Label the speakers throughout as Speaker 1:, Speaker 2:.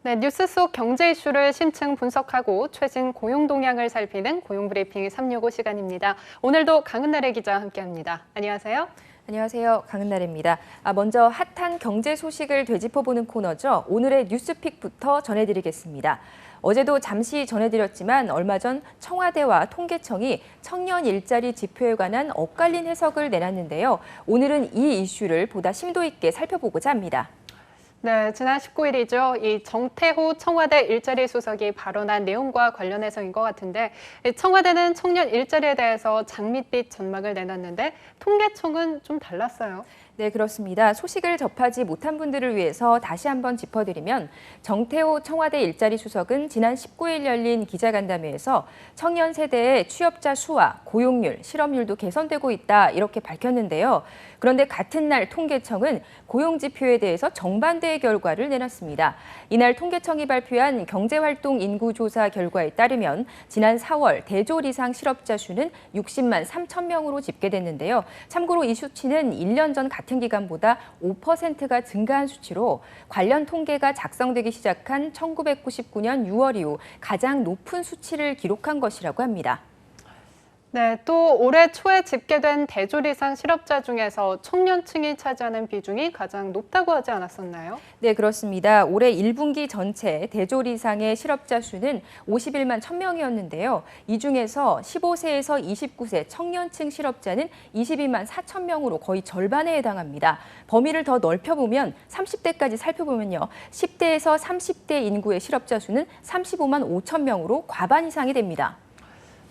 Speaker 1: 네, 뉴스 속 경제 이슈를 심층 분석하고 최신 고용 동향을 살피는 고용브리핑 365 시간입니다. 오늘도 강은나래 기자와 함께합니다. 안녕하세요.
Speaker 2: 안녕하세요. 강은나래입니다. 먼저 핫한 경제 소식을 되짚어보는 코너죠. 오늘의 뉴스픽부터 전해드리겠습니다. 어제도 잠시 전해드렸지만 얼마 전 청와대와 통계청이 청년 일자리 지표에 관한 엇갈린 해석을 내놨는데요. 오늘은 이 이슈를 보다 심도 있게 살펴보고자 합니다.
Speaker 1: 네, 지난 19일이죠. 이 정태호 청와대 일자리 수석이 발언한 내용과 관련해서인 것 같은데 청와대는 청년 일자리에 대해서 장밋빛 전망을 내놨는데 통계청은 좀 달랐어요.
Speaker 2: 네, 그렇습니다. 소식을 접하지 못한 분들을 위해서 다시 한번 짚어드리면 정태호 청와대 일자리 수석은 지난 19일 열린 기자간담회에서 청년 세대의 취업자 수와 고용률, 실업률도 개선되고 있다 이렇게 밝혔는데요. 그런데 같은 날 통계청은 고용지표에 대해서 정반대의 결과를 내놨습니다. 이날 통계청이 발표한 경제활동 인구조사 결과에 따르면 지난 4월 대졸 이상 실업자 수는 60만 3천 명으로 집계됐는데요. 참고로 이 수치는 1년 전 같은 기간보다 5%가 증가한 수치로 관련 통계가 작성되기 시작한 1999년 6월 이후 가장 높은 수치를 기록한 것이라고 합니다.
Speaker 1: 네, 또 올해 초에 집계된 대졸 이상 실업자 중에서 청년층이 차지하는 비중이 가장 높다고 하지 않았었나요?
Speaker 2: 네, 그렇습니다. 올해 1분기 전체 대졸 이상의 실업자 수는 51만 1,000명이었는데요. 이 중에서 15세에서 29세 청년층 실업자는 22만 4천 명으로 거의 절반에 해당합니다. 범위를 더 넓혀보면 30대까지 살펴보면요. 10대에서 30대 인구의 실업자 수는 35만 5천 명으로 과반 이상이 됩니다.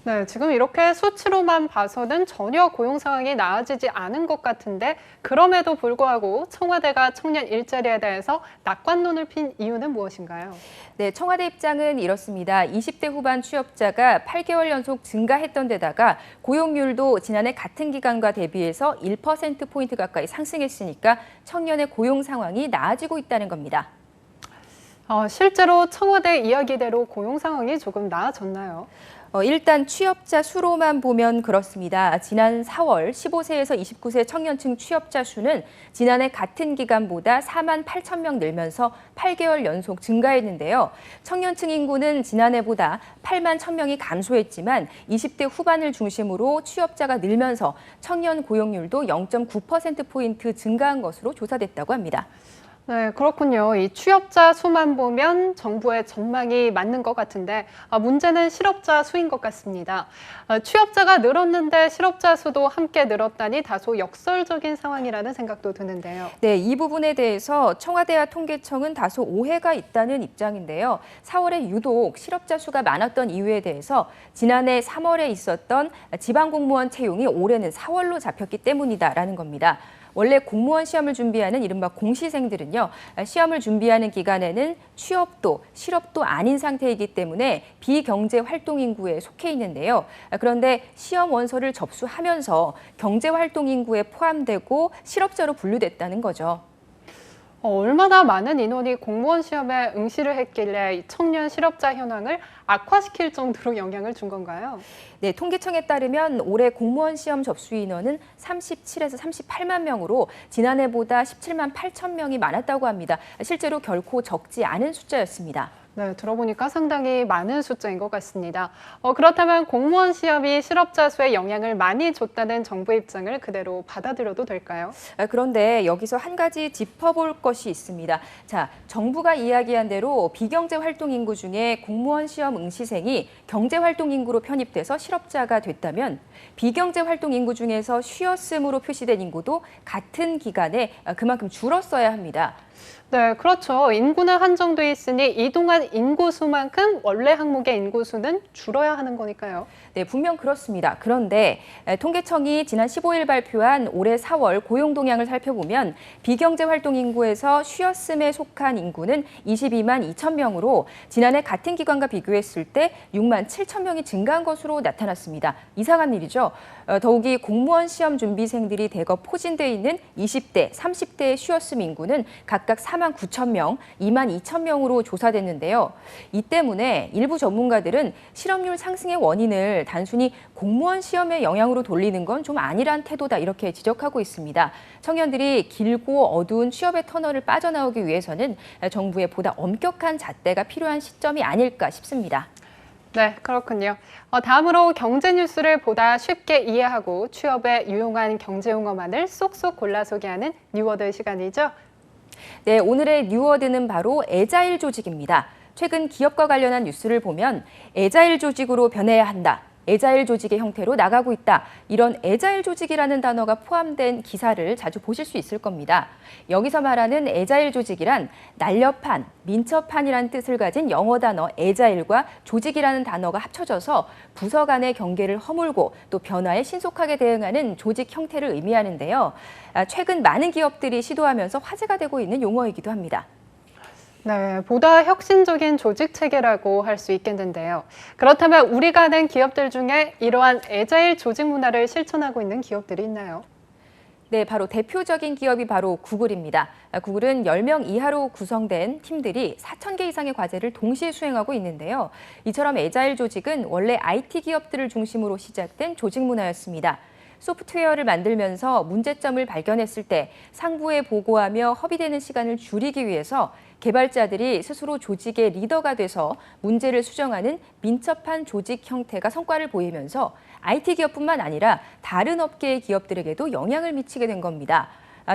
Speaker 1: 네, 지금 이렇게 수치로만 봐서는 전혀 고용 상황이 나아지지 않은 것 같은데 그럼에도 불구하고 청와대가 청년 일자리에 대해서 낙관론을 핀 이유는 무엇인가요?
Speaker 2: 네, 청와대 입장은 이렇습니다. 20대 후반 취업자가 8개월 연속 증가했던 데다가 고용률도 지난해 같은 기간과 대비해서 1%포인트 가까이 상승했으니까 청년의 고용 상황이 나아지고 있다는 겁니다.
Speaker 1: 실제로 청와대 이야기대로 고용 상황이 조금 나아졌나요?
Speaker 2: 일단 취업자 수로만 보면 그렇습니다. 지난 4월 15세에서 29세 청년층 취업자 수는 지난해 같은 기간보다 4만 8천 명 늘면서 8개월 연속 증가했는데요. 청년층 인구는 지난해보다 8만 1천 명이 감소했지만 20대 후반을 중심으로 취업자가 늘면서 청년 고용률도 0.9%포인트 증가한 것으로 조사됐다고 합니다.
Speaker 1: 네, 그렇군요. 이 취업자 수만 보면 정부의 전망이 맞는 것 같은데 문제는 실업자 수인 것 같습니다. 취업자가 늘었는데 실업자 수도 함께 늘었다니 다소 역설적인 상황이라는 생각도 드는데요.
Speaker 2: 네, 이 부분에 대해서 청와대와 통계청은 다소 오해가 있다는 입장인데요. 4월에 유독 실업자 수가 많았던 이유에 대해서 지난해 3월에 있었던 지방공무원 채용이 올해는 4월로 잡혔기 때문이다라는 겁니다. 원래 공무원 시험을 준비하는 이른바 공시생들은요, 시험을 준비하는 기간에는 취업도, 실업도 아닌 상태이기 때문에 비경제 활동 인구에 속해 있는데요. 그런데 시험 원서를 접수하면서 경제 활동 인구에 포함되고 실업자로 분류됐다는 거죠.
Speaker 1: 얼마나 많은 인원이 공무원 시험에 응시를 했길래 이 청년 실업자 현황을 악화시킬 정도로 영향을 준 건가요?
Speaker 2: 네, 통계청에 따르면 올해 공무원 시험 접수 인원은 37에서 38만 명으로 지난해보다 17만 8천 명이 많았다고 합니다. 실제로 결코 적지 않은 숫자였습니다.
Speaker 1: 네, 들어보니까 상당히 많은 숫자인 것 같습니다. 그렇다면 공무원 시험이 실업자 수에 영향을 많이 줬다는 정부 입장을 그대로 받아들여도 될까요?
Speaker 2: 그런데 여기서 한 가지 짚어볼 것이 있습니다. 자, 정부가 이야기한 대로 비경제 활동 인구 중에 공무원 시험 응시생이 경제 활동 인구로 편입돼서 실업자가 됐다면 비경제 활동 인구 중에서 쉬었음으로 표시된 인구도 같은 기간에 그만큼 줄었어야 합니다.
Speaker 1: 네, 그렇죠. 인구는 한정돼 있으니 이동한 인구수만큼 원래 항목의 인구수는 줄어야 하는 거니까요.
Speaker 2: 네, 분명 그렇습니다. 그런데 통계청이 지난 15일 발표한 올해 4월 고용 동향을 살펴보면 비경제 활동 인구에서 쉬었음에 속한 인구는 22만 2천 명으로 지난해 같은 기간과 비교했을 때 6만 7천 명이 증가한 것으로 나타났습니다. 이상한 일이죠. 더욱이 공무원 시험 준비생들이 대거 포진돼 있는 20대, 30대의 쉬었음 인구는 각각 각각 4만 9천 명, 2만 2천 명으로 조사됐는데요. 이 때문에 일부 전문가들은 실업률 상승의 원인을 단순히 공무원 시험의 영향으로 돌리는 건 좀 아니란 태도다 이렇게 지적하고 있습니다. 청년들이 길고 어두운 취업의 터널을 빠져나오기 위해서는 정부의 보다 엄격한 잣대가 필요한 시점이 아닐까 싶습니다.
Speaker 1: 네, 그렇군요. 다음으로 경제 뉴스를 보다 쉽게 이해하고 취업에 유용한 경제 용어만을 쏙쏙 골라 소개하는 뉴워드 시간이죠.
Speaker 2: 네, 오늘의 뉴워드는 바로 애자일 조직입니다. 최근 기업과 관련한 뉴스를 보면 애자일 조직으로 변해야 한다. 애자일 조직의 형태로 나가고 있다. 이런 애자일 조직이라는 단어가 포함된 기사를 자주 보실 수 있을 겁니다. 여기서 말하는 애자일 조직이란 날렵한, 민첩한이라는 뜻을 가진 영어 단어 애자일과 조직이라는 단어가 합쳐져서 부서 간의 경계를 허물고 또 변화에 신속하게 대응하는 조직 형태를 의미하는데요. 최근 많은 기업들이 시도하면서 화제가 되고 있는 용어이기도 합니다.
Speaker 1: 네, 보다 혁신적인 조직 체계라고 할 수 있겠는데요. 그렇다면 우리가 아는 기업들 중에 이러한 애자일 조직 문화를 실천하고 있는 기업들이 있나요?
Speaker 2: 네, 바로 대표적인 기업이 바로 구글입니다. 구글은 10명 이하로 구성된 팀들이 4,000개 이상의 과제를 동시에 수행하고 있는데요. 이처럼 애자일 조직은 원래 IT 기업들을 중심으로 시작된 조직 문화였습니다. 소프트웨어를 만들면서 문제점을 발견했을 때 상부에 보고하며 협의되는 시간을 줄이기 위해서 개발자들이 스스로 조직의 리더가 돼서 문제를 수정하는 민첩한 조직 형태가 성과를 보이면서 IT 기업뿐만 아니라 다른 업계의 기업들에게도 영향을 미치게 된 겁니다.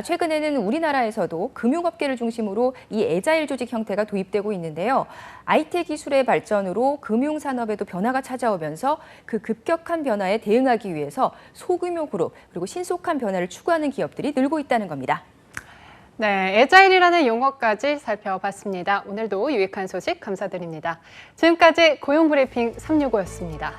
Speaker 2: 최근에는 우리나라에서도 금융업계를 중심으로 이 애자일 조직 형태가 도입되고 있는데요. IT 기술의 발전으로 금융산업에도 변화가 찾아오면서 그 급격한 변화에 대응하기 위해서 소규모 그룹 그리고 신속한 변화를 추구하는 기업들이 늘고 있다는 겁니다.
Speaker 1: 네, 애자일이라는 용어까지 살펴봤습니다. 오늘도 유익한 소식 감사드립니다. 지금까지 고용브리핑 365였습니다.